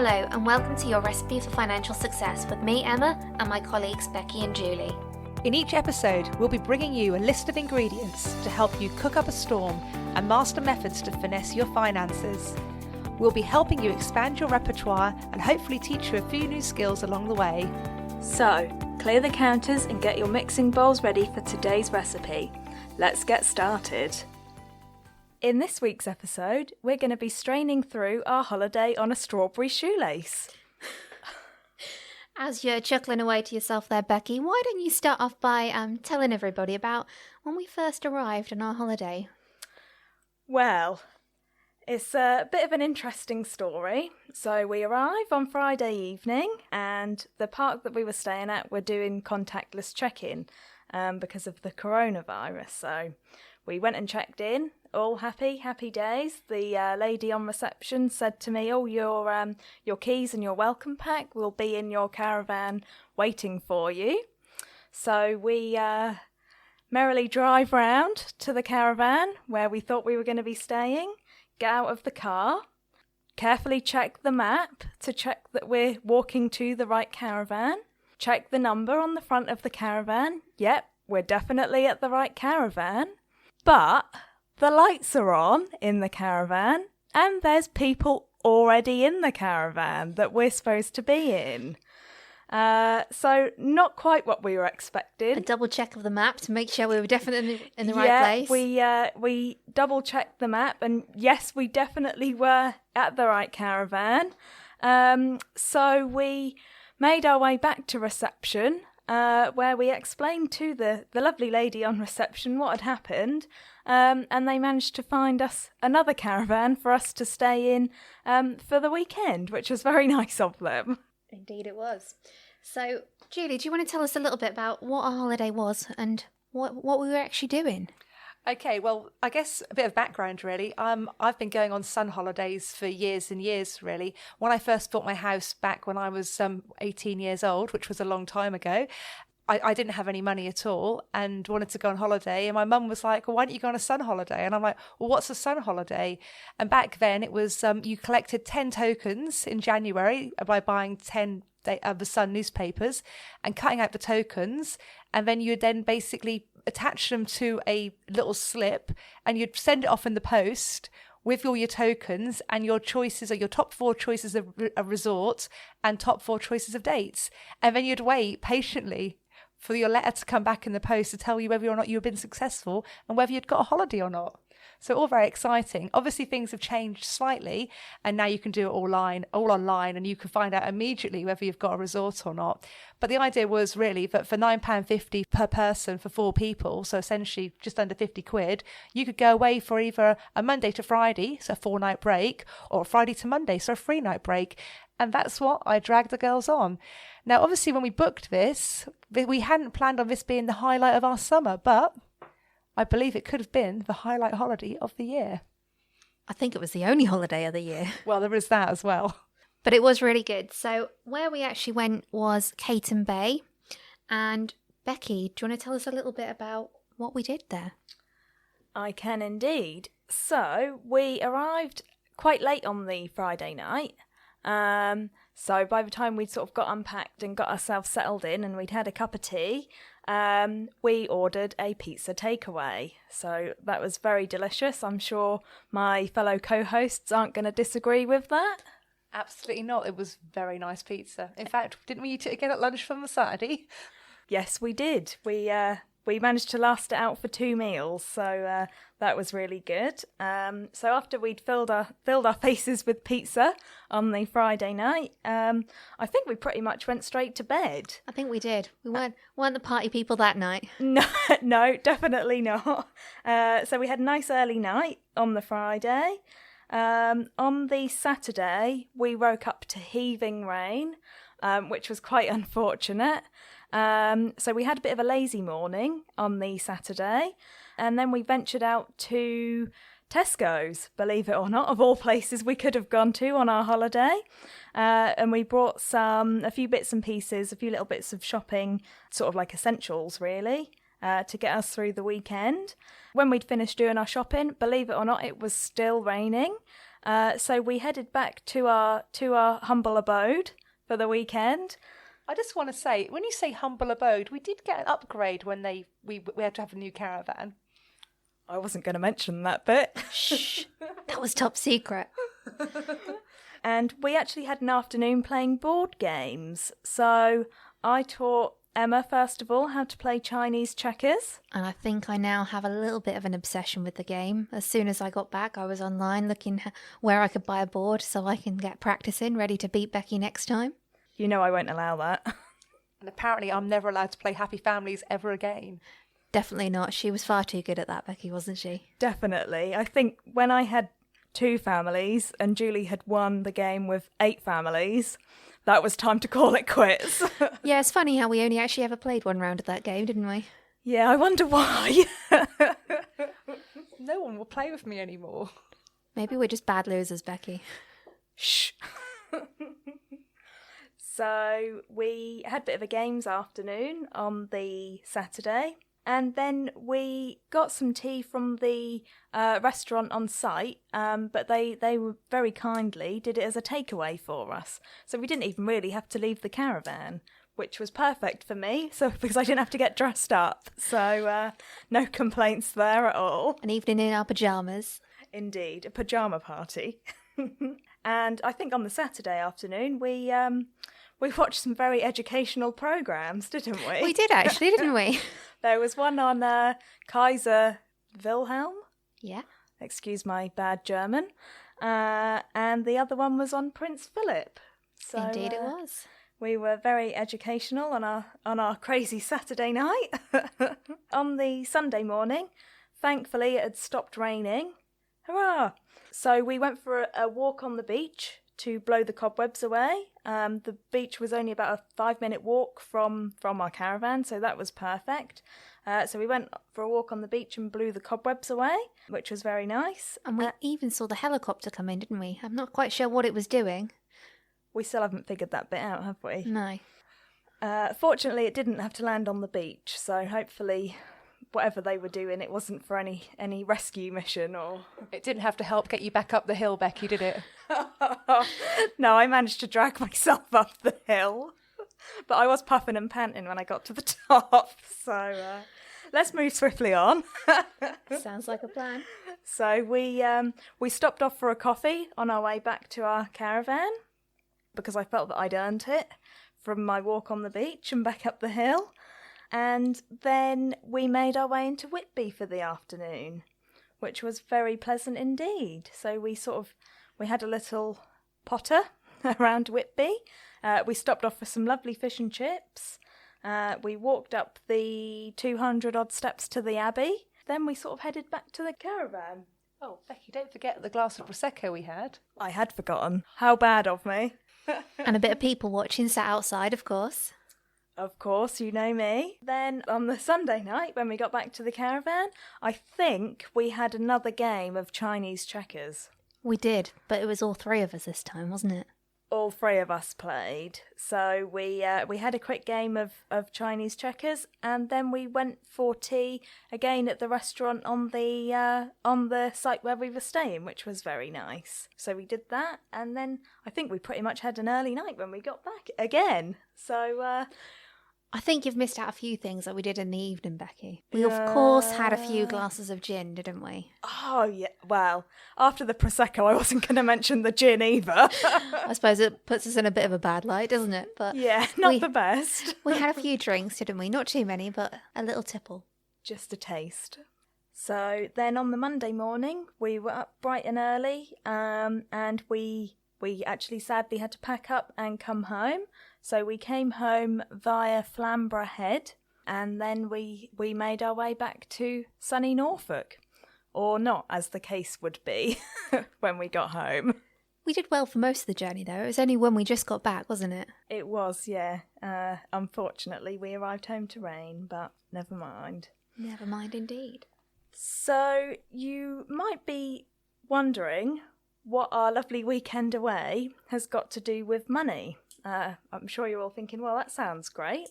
Hello and welcome to your Recipe for Financial Success with me, Emma, and my colleagues Becky and Julie. In each episode, we'll be bringing you a list of ingredients to help you cook up a storm and master methods to finesse your finances. We'll be helping you expand your repertoire and hopefully teach you a few new skills along the way. So, clear the counters and get your mixing bowls ready for today's recipe. Let's get started. In this week's episode, we're going to be straining through our holiday on a strawberry shoelace. As you're chuckling away to yourself there, Becky, why don't you start off by telling everybody about when we first arrived on our holiday? Well, it's a bit of an interesting story. So we arrive on Friday evening and the park that we were staying at were doing contactless check-in because of the coronavirus. So we went and checked in, all happy days. The lady on reception said to me, your keys and your welcome pack will be in your caravan waiting for you. So we merrily drive round to the caravan where we thought we were going to be staying, get out of the car, carefully check the map to check that we're walking to the right caravan, check the number on the front of the caravan. Yep, we're definitely at the right caravan. But the lights are on in the caravan and there's people already in the caravan that we're supposed to be in. So not quite what we were expecting. A double check of the map to make sure we were definitely in the right place. We double checked the map and yes, we definitely were at the right caravan. So we made our way back to reception, where we explained to the lovely lady on reception what had happened, and they managed to find us another caravan for us to stay in for the weekend, which was very nice of them. Indeed it was. So, Julie, do you want to tell us a little bit about what our holiday was and what we were actually doing? Okay, well, I guess a bit of background really. I've been going on sun holidays for years and years really. When I first bought my house back when I was 18 years old, which was a long time ago, I didn't have any money at all and wanted to go on holiday. And my mum was like, well, why don't you go on a sun holiday? And I'm like, well, what's a sun holiday? And back then it was you collected 10 tokens in January by buying 10 the Sun newspapers and cutting out the tokens. And then you would then basically attach them to a little slip and you'd send it off in the post with all your tokens and your choices, or your top 4 choices of a resort and top 4 choices of dates. And then you'd wait patiently for your letter to come back in the post to tell you whether or not you've been successful and whether you'd got a holiday or not. So all very exciting. Obviously things have changed slightly and now you can do it all online and you can find out immediately whether you've got a resort or not. But the idea was really that for £9.50 per person for 4 people, so essentially just under 50 quid, you could go away for either a Monday to Friday, so a 4-night break, or a Friday to Monday, so a 3-night break. And that's what I dragged the girls on. Now, obviously, when we booked this, we hadn't planned on this being the highlight of our summer, but I believe it could have been the highlight holiday of the year. I think it was the only holiday of the year. Well, there is that as well. But it was really good. So where we actually went was Caton Bay. And Becky, do you want to tell us a little bit about what we did there? I can indeed. So we arrived quite late on the Friday night. So by the time we'd sort of got unpacked and got ourselves settled in and we'd had a cup of tea, we ordered a pizza takeaway. So that was very delicious. I'm sure my fellow co-hosts aren't going to disagree with that. Absolutely not. It was very nice pizza. In fact, didn't we eat it again at lunch from the Saturday? Yes, we did. We managed to last it out for 2 meals, so that was really good. So after we'd filled our faces with pizza on the Friday night, I think we pretty much went straight to bed. I think we did. We weren't the party people that night. No, definitely not. So we had a nice early night on the Friday. On the Saturday, we woke up to heaving rain, which was quite unfortunate. So we had a bit of a lazy morning on the Saturday, and then we ventured out to Tesco's, believe it or not, of all places we could have gone to on our holiday. And we brought a few bits and pieces, a few little bits of shopping, sort of like essentials really, to get us through the weekend. When we'd finished doing our shopping, believe it or not, it was still raining. So we headed back to our humble abode for the weekend. I just want to say, when you say humble abode, we did get an upgrade when we had to have a new caravan. I wasn't going to mention that bit. Shh, that was top secret. And we actually had an afternoon playing board games. So I taught Emma, first of all, how to play Chinese checkers. And I think I now have a little bit of an obsession with the game. As soon as I got back, I was online looking where I could buy a board so I can get practicing, ready to beat Becky next time. You know I won't allow that. And apparently I'm never allowed to play Happy Families ever again. Definitely not. She was far too good at that, Becky, wasn't she? Definitely. I think when I had 2 families and Julie had won the game with 8 families, that was time to call it quits. Yeah, it's funny how we only actually ever played one round of that game, didn't we? Yeah, I wonder why. No one will play with me anymore. Maybe we're just bad losers, Becky. Shh. So we had a bit of a games afternoon on the Saturday, and then we got some tea from the restaurant on site, but they were very kindly did it as a takeaway for us. So we didn't even really have to leave the caravan, which was perfect for me, so because I didn't have to get dressed up. So no complaints there at all. An evening in our pyjamas. Indeed, a pyjama party. And I think on the Saturday afternoon we watched some very educational programmes, didn't we? We did actually, didn't we? There was one on Kaiser Wilhelm. Yeah. Excuse my bad German. And the other one was on Prince Philip. So, Indeed it was. We were very educational on our crazy Saturday night. On the Sunday morning, thankfully it had stopped raining. Hurrah! So we went for a walk on the beach to blow the cobwebs away. The beach was only about a 5-minute walk from our caravan, so that was perfect. So we went for a walk on the beach and blew the cobwebs away, which was very nice. And we even saw the helicopter come in, didn't we? I'm not quite sure what it was doing. We still haven't figured that bit out, have we? No. Fortunately, it didn't have to land on the beach, so hopefully whatever they were doing, it wasn't for any rescue mission or... It didn't have to help get you back up the hill, Becky, did it? No, I managed to drag myself up the hill. But I was puffing and panting when I got to the top. So let's move swiftly on. Sounds like a plan. So we stopped off for a coffee on our way back to our caravan because I felt that I'd earned it from my walk on the beach and back up the hill. And then we made our way into Whitby for the afternoon, which was very pleasant indeed. So we had a little potter around Whitby. We stopped off for some lovely fish and chips. We walked up the 200 odd steps to the Abbey. Then we sort of headed back to the caravan. Oh, Becky, don't forget the glass of Prosecco we had. I had forgotten. How bad of me. And a bit of people watching sat outside, of course. Of course, you know me. Then on the Sunday night, when we got back to the caravan, I think we had another game of Chinese checkers. We did, but it was all 3 of us this time, wasn't it? All 3 of us played. So we had a quick game of Chinese checkers, and then we went for tea again at the restaurant on the site where we were staying, which was very nice. So we did that, and then I think we pretty much had an early night when we got back again. So I think you've missed out a few things that we did in the evening, Becky. We, of course, had a few glasses of gin, didn't we? Oh, yeah. Well, after the Prosecco, I wasn't going to mention the gin either. I suppose it puts us in a bit of a bad light, doesn't it? But yeah, not the best. We had a few drinks, didn't we? Not too many, but a little tipple. Just a taste. So then on the Monday morning, we were up bright and early, and we actually sadly had to pack up and come home. So we came home via Flamborough Head, and then we made our way back to sunny Norfolk. Or not, as the case would be when we got home. We did well for most of the journey, though. It was only when we just got back, wasn't it? It was, yeah. Unfortunately, we arrived home to rain, but never mind. Never mind indeed. So you might be wondering what our lovely weekend away has got to do with money. I'm sure you're all thinking, well, that sounds great.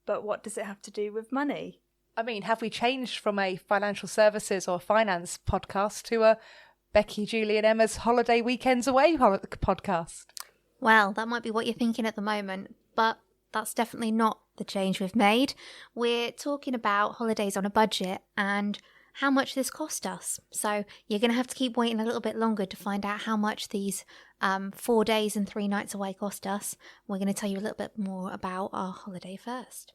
But what does it have to do with money? I mean, have we changed from a financial services or finance podcast to a Becky, Julie and Emma's Holiday Weekends Away podcast. Well, that might be what you're thinking at the moment, but that's definitely not the change we've made. We're talking about holidays on a budget and how much this cost us. So you're going to have to keep waiting a little bit longer to find out how much these 4 days and 3 nights away cost us. We're going to tell you a little bit more about our holiday first.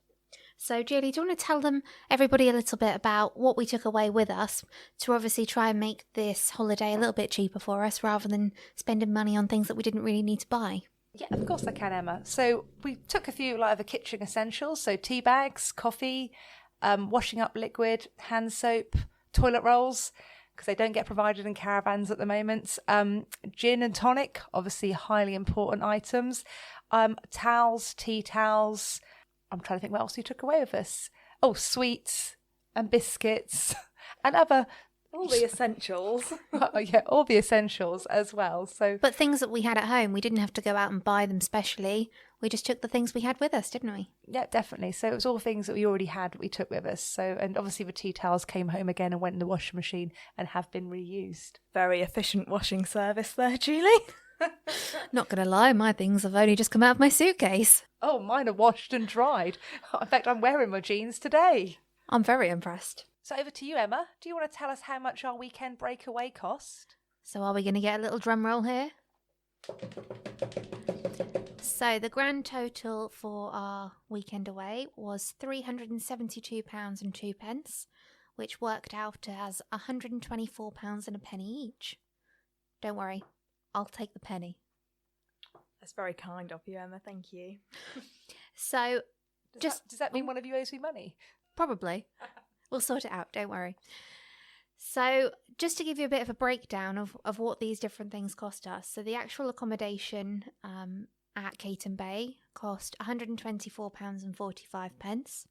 So Julie, do you want to tell everybody a little bit about what we took away with us to obviously try and make this holiday a little bit cheaper for us rather than spending money on things that we didn't really need to buy? Yeah, of course I can, Emma. So we took a few of the kitchen essentials, so tea bags, coffee, washing up liquid, hand soap, toilet rolls, because they don't get provided in caravans at the moment. Gin and tonic, obviously highly important items. Towels, tea towels. I'm trying to think what else we took away with us. Oh, sweets and biscuits and other... All the essentials. Yeah, all the essentials as well. So, but things that we had at home, we didn't have to go out and buy them specially. We just took the things we had with us, didn't we? Yeah, definitely. So it was all things that we already had that we took with us. So, and obviously the tea towels came home again and went in the washing machine and have been reused. Very efficient washing service there, Julie. Not going to lie, my things have only just come out of my suitcase. Oh, mine are washed and dried. In fact, I'm wearing my jeans today. I'm very impressed. So over to you, Emma. Do you want to tell us how much our weekend breakaway cost? So are we going to get a little drum roll here? So the grand total for our weekend away was £372.02, which worked out as £124 and a penny each. Don't worry, I'll take the penny. That's very kind of you, Emma. Thank you. So does that mean one of you owes me money? Probably. We'll sort it out, don't worry. So just to give you a bit of a breakdown of what these different things cost us. So the actual accommodation at Caton Bay cost £124.45.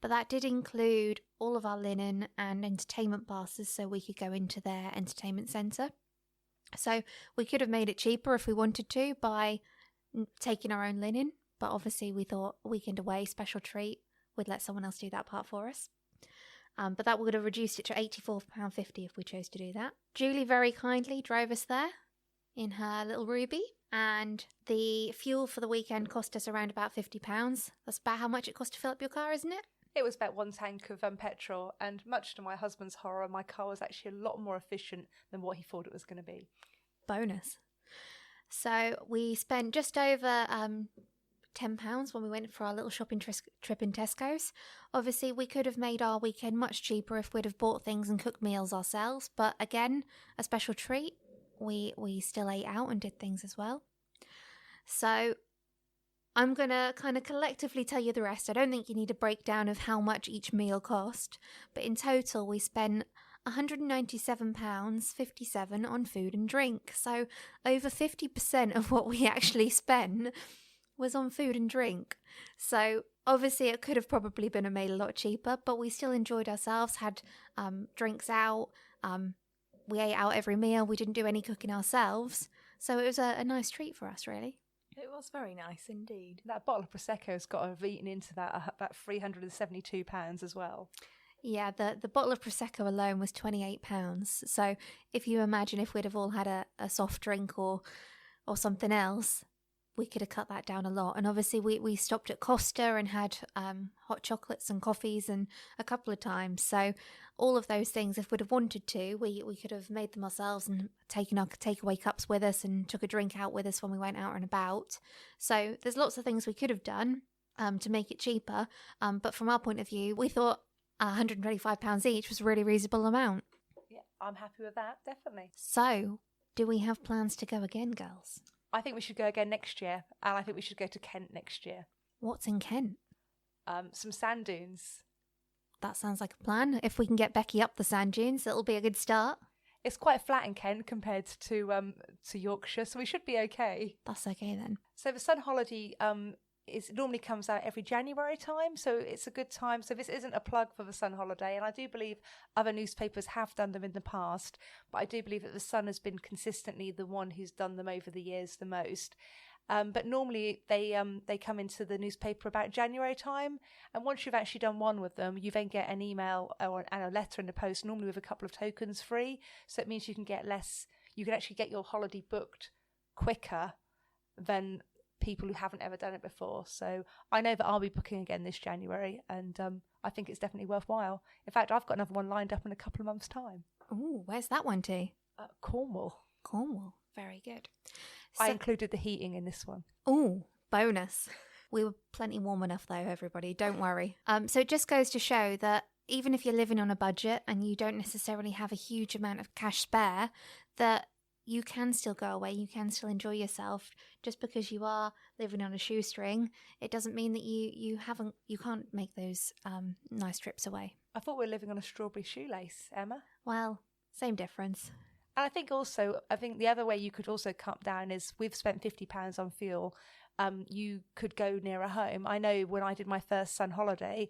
But that did include all of our linen and entertainment passes so we could go into their entertainment centre. So we could have made it cheaper if we wanted to by taking our own linen. But obviously we thought a weekend away, special treat, we'd let someone else do that part for us. But that would have reduced it to £84.50 if we chose to do that. Julie very kindly drove us there in her little Ruby. And the fuel for the weekend cost us around about £50. That's about how much it cost to fill up your car, isn't it? It was about 1 tank of petrol. And much to my husband's horror, my car was actually a lot more efficient than what he thought it was going to be. Bonus. So we spent just over £10 when we went for our little shopping trip in Tesco's. Obviously, we could have made our weekend much cheaper if we'd have bought things and cooked meals ourselves. But again, a special treat. We still ate out and did things as well. So I'm going to kind of collectively tell you the rest. I don't think you need a breakdown of how much each meal cost. But in total, we spent £197.57 on food and drink. So over 50% of what we actually spent was on food and drink. So obviously it could have probably been made a lot cheaper, but we still enjoyed ourselves, had drinks out, we ate out every meal, we didn't do any cooking ourselves. So it was a nice treat for us, really. It was very nice indeed. That bottle of Prosecco's got to have eaten into that £372 as well. Yeah, the bottle of Prosecco alone was £28. So if you imagine if we'd have all had a soft drink or something else, we could have cut that down a lot. And obviously we stopped at Costa and had hot chocolates and coffees and a couple of times. So all of those things, if we'd have wanted to, we could have made them ourselves and taken our takeaway cups with us and took a drink out with us when we went out and about. So there's lots of things we could have done to make it cheaper. But from our point of view, we thought £125 each was a really reasonable amount. Yeah, I'm happy with that, definitely. So do we have plans to go again, girls? I think we should go again next year, and I think we should go to Kent next year. What's in Kent? Some sand dunes. That sounds like a plan. If we can get Becky up the sand dunes, it'll be a good start. It's quite flat in Kent compared to Yorkshire, so we should be okay. That's okay then. So the Sun Holiday it normally comes out every January time, so it's a good time. So this isn't a plug for the Sun Holiday, and I do believe other newspapers have done them in the past, but I do believe that the Sun has been consistently the one who's done them over the years the most. But normally they come into the newspaper about January time. And once you've actually done one with them, you then get an email and a letter in the post, normally with a couple of tokens free. So it means you can actually get your holiday booked quicker than people who haven't ever done it before. So I know that I'll be booking again this January, and I think it's definitely worthwhile. In fact, I've got another one lined up in a couple of months' time. Oh, where's that one to? Cornwall. Cornwall. Very good. I included the heating in this one. Oh, bonus. We were plenty warm enough though, everybody. Don't worry. So it just goes to show that even if you're living on a budget and you don't necessarily have a huge amount of cash spare, that you can still go away, you can still enjoy yourself. Just because you are living on a shoestring, it doesn't mean that you can't make those nice trips away. I thought we were living on a strawberry shoelace, Emma. Well, same difference. And I think the other way you could also cut down is we've spent £50 on fuel. You could go nearer home. I know when I did my first Sun holiday,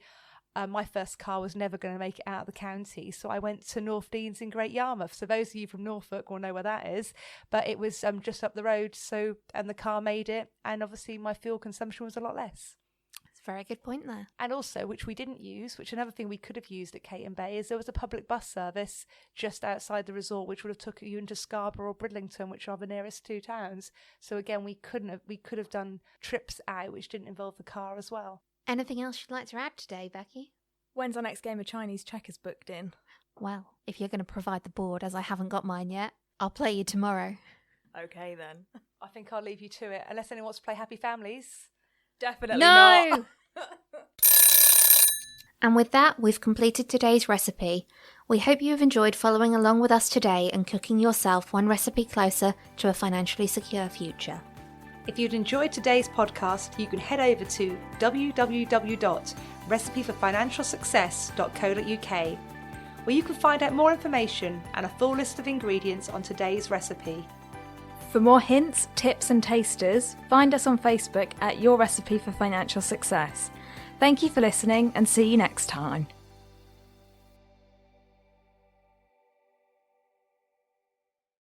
my first car was never going to make it out of the county, so I went to North Deans in Great Yarmouth. So those of you from Norfolk will know where that is, but it was just up the road. And the car made it, and obviously my fuel consumption was a lot less. It's a very good point there. And also, which we didn't use, which another thing we could have used at Caton Bay, is there was a public bus service just outside the resort, which would have took you into Scarborough or Bridlington, which are the nearest two towns. So again, we could have done trips out which didn't involve the car as well. Anything else you'd like to add today, Becky? When's our next game of Chinese checkers booked in? Well, if you're going to provide the board, as I haven't got mine yet, I'll play you tomorrow. Okay then. I think I'll leave you to it, unless anyone wants to play Happy Families. Definitely not. No! And with that, we've completed today's recipe. We hope you have enjoyed following along with us today and cooking yourself one recipe closer to a financially secure future. If you'd enjoyed today's podcast, you can head over to www.recipeforfinancialsuccess.co.uk, where you can find out more information and a full list of ingredients on today's recipe. For more hints, tips and tasters, find us on Facebook at Your Recipe for Financial Success. Thank you for listening and see you next time.